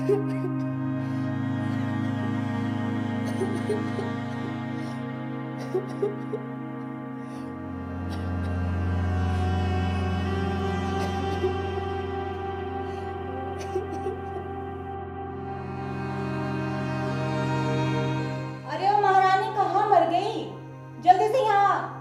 अरे ओ महारानी कहाँ मर गई? जल्दी से यहाँ।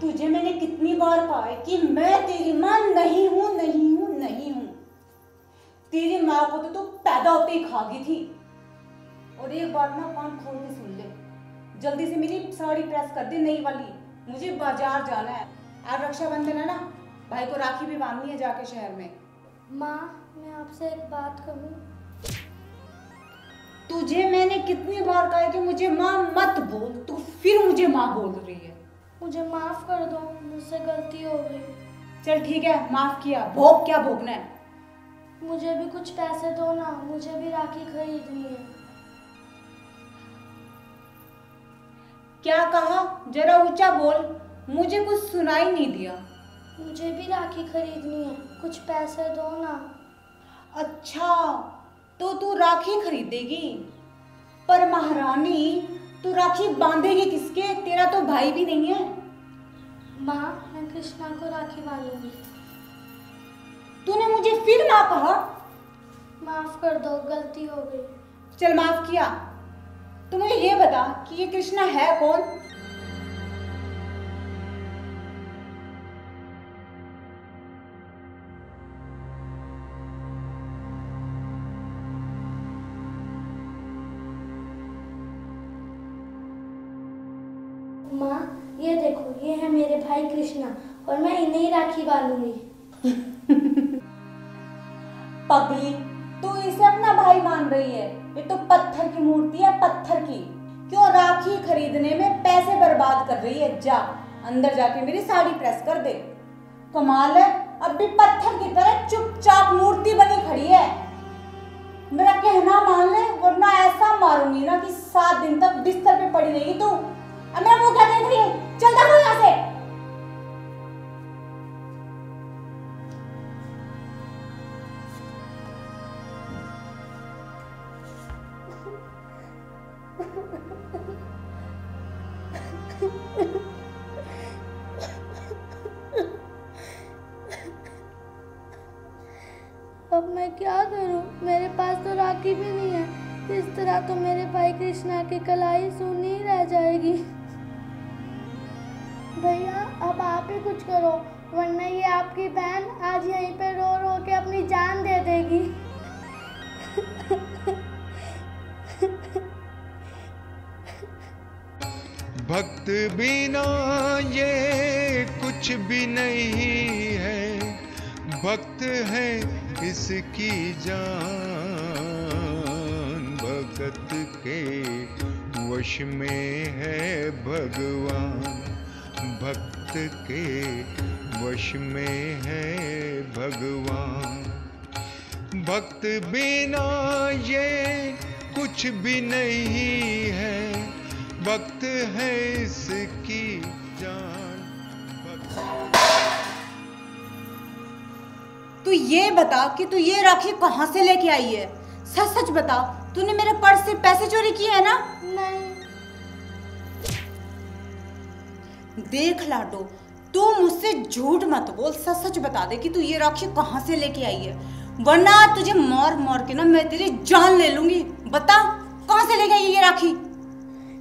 तुझे मैंने कितनी बार कहा है कि मैं तेरी माँ नहीं हूँ, नहीं हूँ, नहीं हूँ। तेरी माँ को तो तू पैदा होते ही खा गई थी। और एक बात ना कान खोल के सुन ले, जल्दी से मेरी साड़ी प्रेस कर दे नई वाली, मुझे बाजार जाना है। आज रक्षाबंधन है ना, भाई को राखी भी बांधनी है जाके शहर में। माँ मैं आपसे एक बात कहूँ। तुझे मैंने कितनी बार कहा है कि मुझे माँ मत बोल, तू फिर मुझे माँ बोल रही है। मुझे माफ कर दो, मुझसे गलती हो गई। चल ठीक है, माफ किया। भोग क्या भोगना है? मुझे भी कुछ पैसे दो ना, मुझे भी राखी खरीदनी है। क्या कहा? जरा ऊंचा बोल, मुझे कुछ सुनाई नहीं दिया। मुझे भी राखी खरीदनी है, कुछ पैसे दो ना। अच्छा, तो तू राखी खरीदेगी? पर महारानी, तू राखी बांधेगी किसके? तेरा तो भाई भी नहीं है। माँ मैं कृष्णा को राखी बांधूंगी। तूने मुझे फिर ना कहा? माफ कर दो, गलती हो गई। चल माफ किया। तू मुझे ये बता कि ये कृष्णा है कौन? माँ ये देखो, ये है मेरे भाई कृष्णा और मैं इन्हें ही राखी बांधूंगी। पगली, तू इसे अपना भाई मान रही है? ये तो पत्थर की मूर्ति है, पत्थर की। क्यों राखी खरीदने में पैसे बर्बाद कर रही है? जा अंदर जाके मेरी साड़ी प्रेस कर दे। कमाल है, अब भी पत्थर की तरह चुपचाप मूर्ति बनी खड़ी है। मेरा कहना मान ले, वरना ऐसा मारूंगी ना कि 7 दिन तक बिस्तर पे पड़ी रहेगी तू। अब मेरा मुंह क्या देख रही है? चल दफा यहाँ से। अब मैं क्या करूं? मेरे पास तो राखी भी नहीं है। इस तरह तो मेरे भाई कृष्णा की कलाई सूनी ही रह जाएगी। भैया अब आप ही कुछ करो, वरना ये आपकी बहन आज यहीं पे रो रो के अपनी जान दे देगी। भक्त बिना ये कुछ भी नहीं है, भक्त है इसकी जान, भगत के वश में है भगवान, भक्त के वश में है भगवान। भक्त बिना ये कुछ भी नहीं है, भक्त है इसकी जान। तू ये बता कि तू ये राखी कहाँ से लेके आई है? सच सच बता, तूने मेरे पर्स से पैसे चोरी किए हैं ना? नहीं। देख लाडो, तू मुझसे झूठ मत बोल, सच सच बता दे कि तू ये राखी कहाँ से लेके आई है, वरना तुझे मार मार के ना मैं तेरी जान ले लूंगी। बता कहाँ से लेके आई है ये राखी?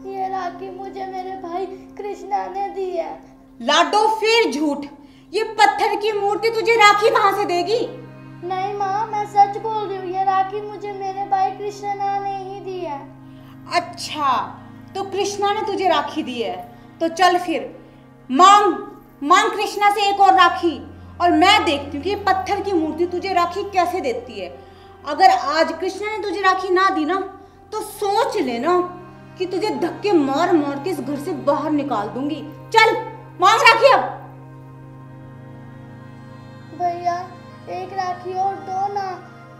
ये राखी मुझे मेरे भाई कृष्णा ने दी है। लाडो फिर झूठ, ये पत्थर की मूर्ति तुझे राखी कहाँ से देगी? नहीं माँ मैं सच बोल रही हूँ, ये राखी मुझे मेरे भाई कृष्णा ने ही दी है। अच्छा, तो कृष्णा ने तुझे राखी दी है, तो चल फिर मांग मांग कृष्णा से एक और राखी, और मैं देखती हूँ कि पत्थर की मूर्ति तुझे राखी कैसे देती है। अगर आज कृष्णा ने तुझे राखी ना दी ना, तो सोच लेना कि तुझे धक्के मार मार के इस घर से बाहर निकाल दूंगी। चल मांग राखी अब। भैया एक राखी और दो ना,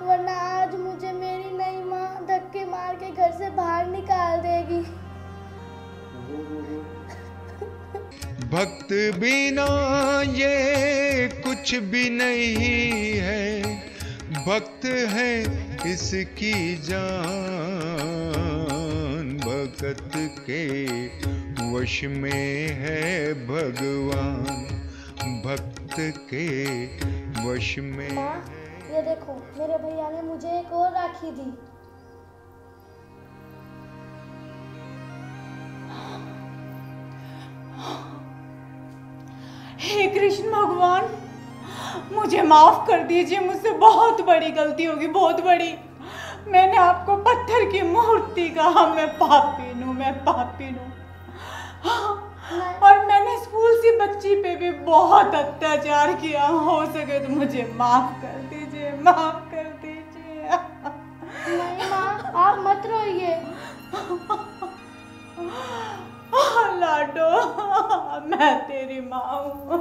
वरना आज मुझे मेरी नई माँ धक्के मार के घर से बाहर निकाल देगी। भक्त बिना ये कुछ भी नहीं है, भक्त है इसकी जान, भगत के वश में है भगवान, भक्त के वश में। माँ, ये देखो मेरे भैया ने मुझे एक और राखी दी। हे कृष्ण भगवान, मुझे माफ कर दीजिए, मुझसे बहुत बड़ी गलती होगी, बहुत बड़ी। मैंने आपको पत्थर की मूर्ति कहा, मैं पापी हूँ, मैं पापी हूँ। और मैंने स्कूल सी बच्ची पे भी बहुत अत्याचार किया। हो सके तो मुझे माफ कर दीजिए, माफ कर दीजिए। नहीं माँ, आप मत रोइए। लाडो, मैं तेरी माँ हूँ।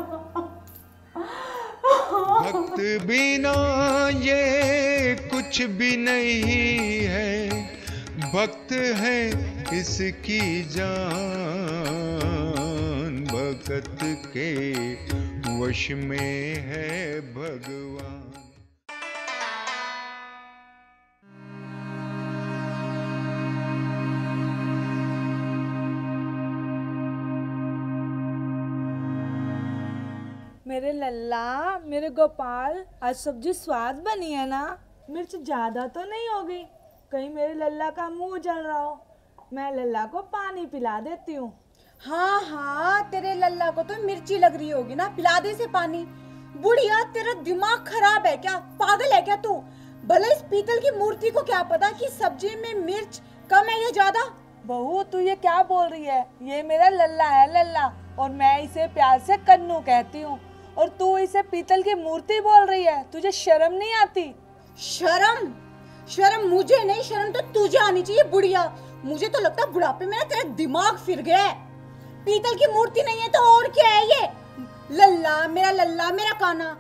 भक्त बिना ये कुछ भी नहीं है, भक्त है इसकी जान, भगत के वश में है भगवान। मेरे लल्ला, मेरे गोपाल, आज सब्जी स्वाद बनी है ना? मिर्च ज़्यादा तो नहीं होगी? कहीं मेरे लल्ला का मुंह जल रहा हो। मैं लल्ला को पानी पिला देती हूँ। हाँ हाँ, तेरे लल्ला को तो मिर्ची लग रही होगी ना, पिला दे से पानी। बुढ़िया, तेरा दिमाग खराब है क्या? पागल है क्या तू? भले इस पीतल की मूर्ति को क्या पता कि सब्जी में मिर्च कम है या ज्यादा। बहू, तू ये क्या बोल रही है? ये मेरा लल्ला है, लल्ला, और मैं इसे प्यार से कन्नू कहती हूँ, और तू इसे पीतल की मूर्ति बोल रही है। तुझे शर्म नहीं आती? शर्म? शर्म मुझे नहीं, शर्म तो तुझे आनी चाहिए बुढ़िया। मुझे तो लगता है बुढ़ापे में तेरा दिमाग फिर गया है। पीतल की मूर्ति नहीं है तो और क्या है ये? लल्ला, मेरा काना।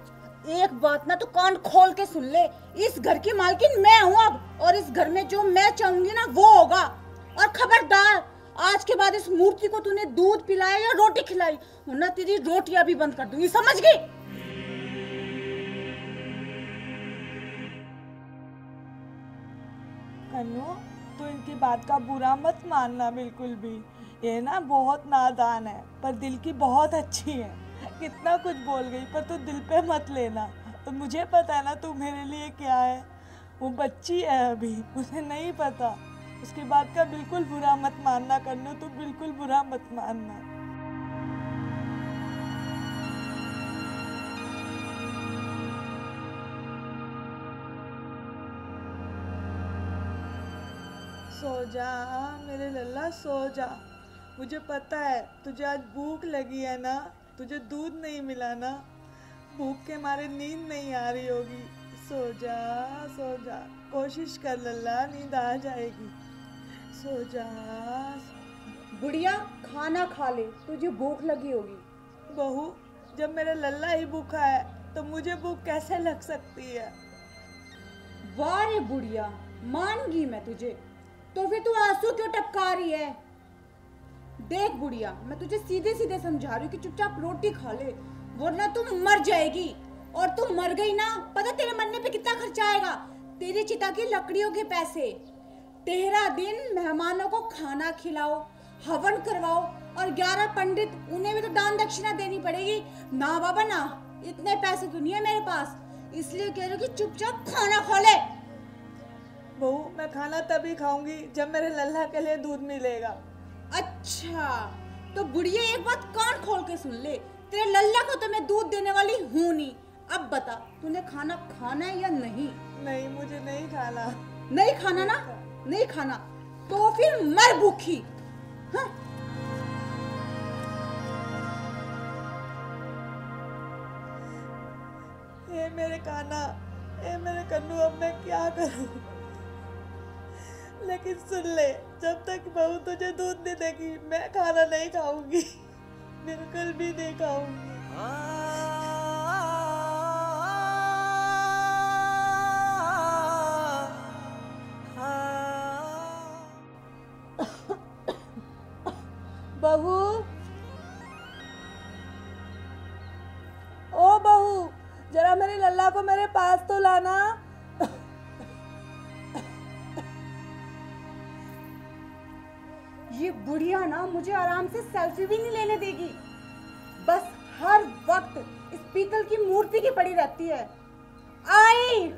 एक बात ना तो कान खोल के सुन ले, इस घर की मालकिन मैं हूँ अब, और इस घर में जो मैं चाहूंगी ना वो होगा। और खबरदार, आज के बाद इस मूर्ति को तूने दूध पिलाया या रोटी खिलाई, वरना तेरी रोटियां भी बंद कर दूंगी, समझ गई? कन्नू, तू इनकी बात का बुरा मत मानना बिल्कुल भी। ये ना बहुत नादान है, पर दिल की बहुत अच्छी है। कितना कुछ बोल गई, पर तू दिल पे मत लेना। तो मुझे पता है ना तू मेरे लिए क्या है। वो बच्ची है अभी, उसे नहीं पता। उसकी बात का बिल्कुल बुरा मत मानना कन्नू, तू बिल्कुल बुरा मत मानना। सो जा मेरे लल्ला, सो जा। मुझे पता है तुझे आज भूख लगी है ना, तुझे दूध नहीं मिला ना, भूख के मारे नींद नहीं आ रही होगी। सो जा, सो जा, कोशिश कर लल्ला, नींद आ जाएगी। सो जा। बुढ़िया, खाना खा ले, तुझे भूख लगी होगी। बहू, जब मेरा लल्ला ही भूखा है तो मुझे भूख कैसे लग सकती है? वाह रे बुढ़िया, मान गई मैं तुझे, तो फिर तू आंसू क्यों टपका रही है? देख बुढ़िया, मैं तुझे सीधे सीधे समझा रही हूँ कि चुपचाप रोटी खा ले, वरना तू मर जाएगी। और तू मर गई ना, पता तेरे मरने पे कितना खर्चा आएगा? तेरी चिता की लकड़ियों के पैसे। 13 दिन मेहमानों को खाना खिलाओ, हवन करवाओ, और 11 पंडित, उन्हें भी तो दान दक्षिणा देनी पड़ेगी ना बाबा ना। इतने पैसे तो नहीं है मेरे पास, इसलिए कह रही हूँ कि चुपचाप खाना खा ले। बहू, मैं खाना तभी खाऊंगी जब मेरे लल्ला के लिए दूध मिलेगा। अच्छा, तो बुढ़िया एक बात कान खोल के सुन ले, तेरे लल्ला को तो मैं दूध देने वाली हूँ नहीं। अब बता, तूने खाना खाना है या नहीं? नहीं, मुझे नहीं खाना। नहीं खाना ना? नहीं खाना तो फिर मर भूखी। हाँ? ये मेरे काना, ये मेरे कन्नू, अब मैं क्या करूं? लेकिन सुन ले, जब तक बहू तुझे दूध नहीं देगी मैं खाना नहीं खाऊंगी, बिल्कुल भी नहीं खाऊंगी। को मेरे पास तो लाना। ये बुढ़िया ना मुझे आराम से सेल्फी भी नहीं लेने देगी, बस हर वक्त इस पीतल की मूर्ति की पड़ी रहती है। आई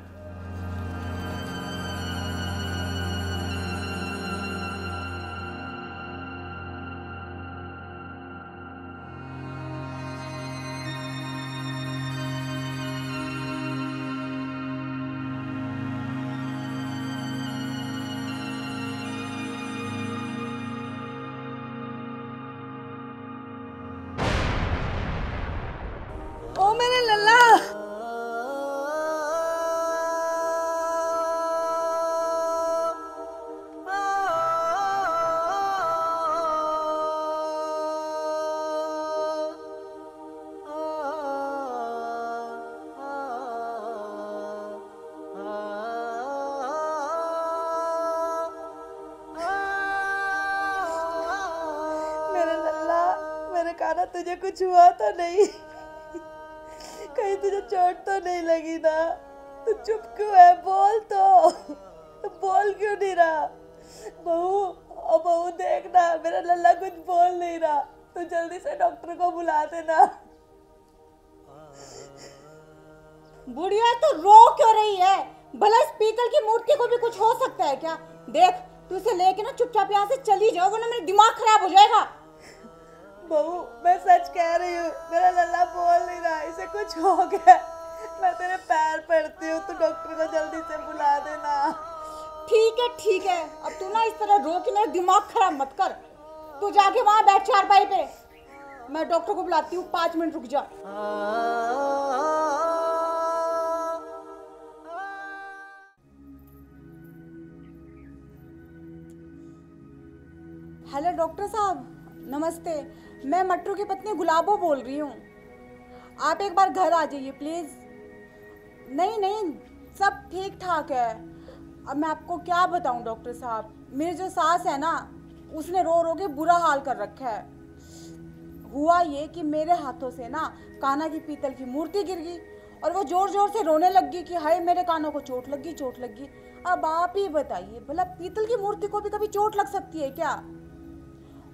ओ मेरे लल्ला, मेरे लल्ला, मेरे काना तुझे कुछ हुआ तो नहीं? कहीं तुझे चोट तो नहीं लगी ना? तू चुप क्यों है? बोल तो बोल क्यों नहीं रहा? बहू, ओ बहू देखना, मेरा लल्ला कुछ बोल नहीं रहा। तू जल्दी से डॉक्टर को बुला देना। बुढ़िया तो रो क्यों रही है? भला इस पीतल की मूर्ति को भी कुछ हो सकता है क्या? देख तू इसे लेके ना चुपचाप यहाँ से चली जाओ, वरना मेरा दिमाग खराब हो जाएगा। बहू मैं सच कह रही हूँ, मेरा लल्ला बोल नहीं रहा, इसे कुछ हो गया। मैं तेरे पैर पड़ती हूँ, तू डॉक्टर को जल्दी से बुला देना। ठीक है, अब तू ना इस तरह रो के मेरा दिमाग खराब मत कर। तू जाके वहाँ बैठ चारपाई पे, मैं डॉक्टर को बुलाती हूँ। 5 मिनट रुक जा। हेलो डॉक्टर साहब, नमस्ते। मैं मट्टू की पत्नी गुलाबो बोल रही हूँ। आप एक बार घर आ जाइए प्लीज़। नहीं, सब ठीक ठाक है। अब मैं आपको क्या बताऊँ डॉक्टर साहब, मेरी जो सास है ना, उसने रो रो के बुरा हाल कर रखा है। हुआ ये कि मेरे हाथों से ना कान्हा की पीतल की मूर्ति गिर गई और वो जोर जोर से रोने लग गई कि हाय मेरे कानों को चोट लग गई। अब आप ही बताइए, भला पीतल की मूर्ति को भी कभी चोट लग सकती है क्या?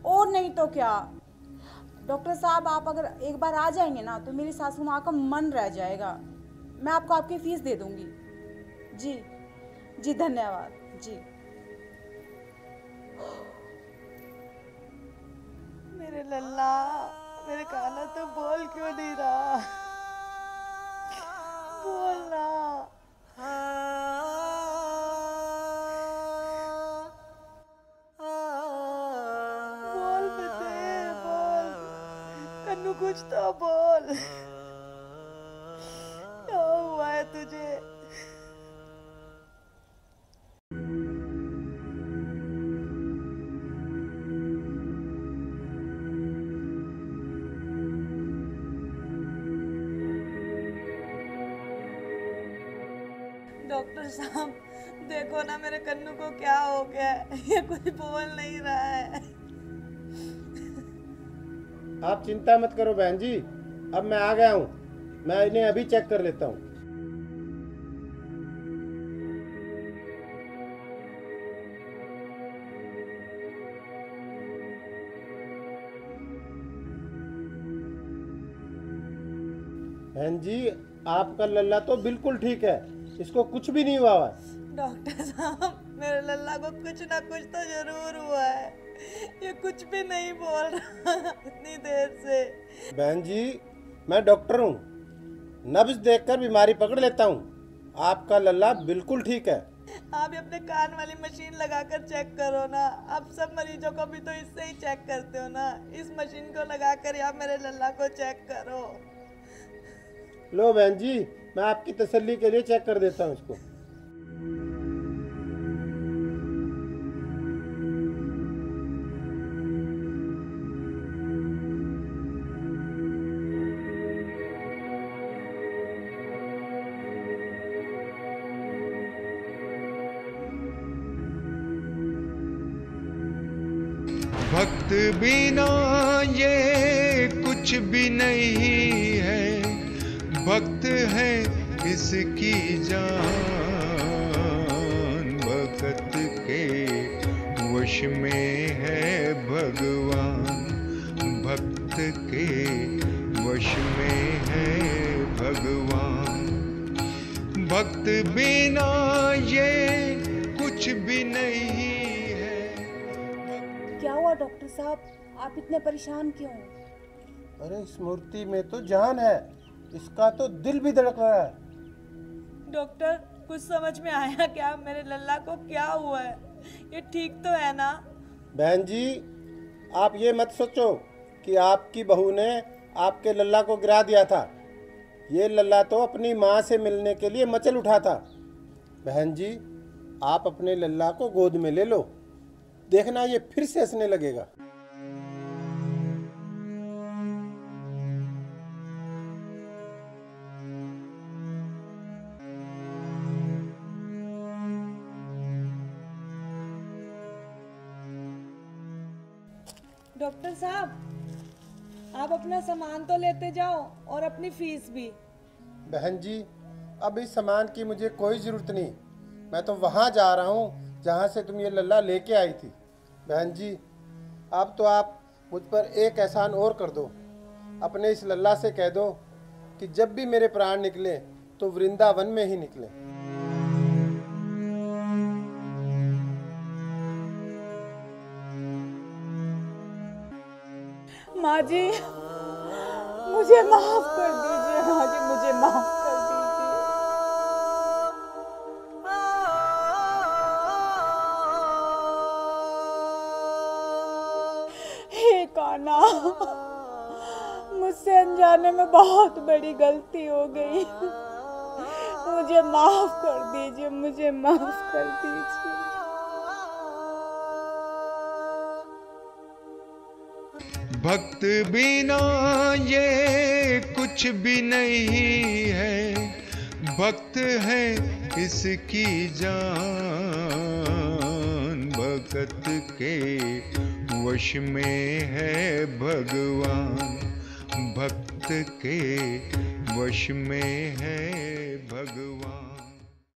और नहीं तो क्या डॉक्टर साहब, आप अगर एक बार आ जाएंगे ना तो मेरी सासू माँ का मन रह जाएगा। मैं आपको आपकी फीस दे दूंगी। जी धन्यवाद जी। मेरे लल्ला, मेरे काना तो बोल क्यों नहीं रहा? बोलना। बोल बेटे, बोल। कन्नू कुछ तो बोल। क्या हुआ है तुझे? डॉक्टर साहब देखो ना, मेरे कन्नू को क्या हो गया है? ये कुछ बोल नहीं रहा है। आप चिंता मत करो बहन जी, अब मैं आ गया हूँ। मैं इन्हें अभी चेक कर लेता हूँ। बहन जी, आपका लल्ला तो बिल्कुल ठीक है, इसको कुछ भी नहीं हुआ है। डॉक्टर साहब, मेरे लल्ला को कुछ ना कुछ तो जरूर हुआ है। ये कुछ भी नहीं बोल रहा इतनी देर से। बहन जी, मैं डॉक्टर हूँ, नब्ज देखकर बीमारी पकड़ लेता हूँ। आपका लल्ला बिल्कुल ठीक है। आप अपने कान वाली मशीन लगाकर चेक करो ना। आप सब मरीजों को भी तो इससे ही चेक करते हो ना। इस मशीन को लगाकर आप मेरे लल्ला को चेक करो। लो बहन जी, मैं आपकी तसल्ली के लिए चेक कर देता हूँ इसको। भक्त बिना ये कुछ भी नहीं है, भक्त है इसकी जान, भक्त के वश में है भगवान, भक्त के वश में है भगवान। भक्त बिना ये कुछ भी नहीं है। क्या हुआ डॉक्टर साहब, आप इतने परेशान क्यों? अरे इस मूर्ति में तो जान है, इसका तो दिल भी धड़क रहा है। डॉक्टर कुछ समझ में आया क्या? मेरे लल्ला को क्या हुआ है? ये ठीक तो है ना? बहन जी, आप ये मत सोचो कि आपकी बहू ने आपके लल्ला को गिरा दिया था। ये लल्ला तो अपनी माँ से मिलने के लिए मचल उठा था। बहन जी, आप अपने लल्ला को गोद में ले लो, देखना ये फिर से हंसने लगेगा। डॉक्टर साहब, आप अपना सामान तो लेते जाओ और अपनी फीस भी। बहन जी, अब इस सामान की मुझे कोई ज़रूरत नहीं। मैं तो वहाँ जा रहा हूँ जहाँ से तुम ये लल्ला लेके आई थी। बहन जी, अब तो आप मुझ पर एक एहसान और कर दो। अपने इस लल्ला से कह दो कि जब भी मेरे प्राण निकले तो वृंदावन में ही निकले। माँ जी, मुझे माफ कर दीजिए। माँ जी, मुझे माफ कर दीजिए। हे कान्हा, मुझसे अनजाने में बहुत बड़ी गलती हो गई। मुझे माफ कर दीजिए, मुझे माफ कर दीजिए। भक्त बिना ये कुछ भी नहीं है, भक्त है इसकी जान, भक्त के वश में है भगवान, भक्त के वश में है भगवान।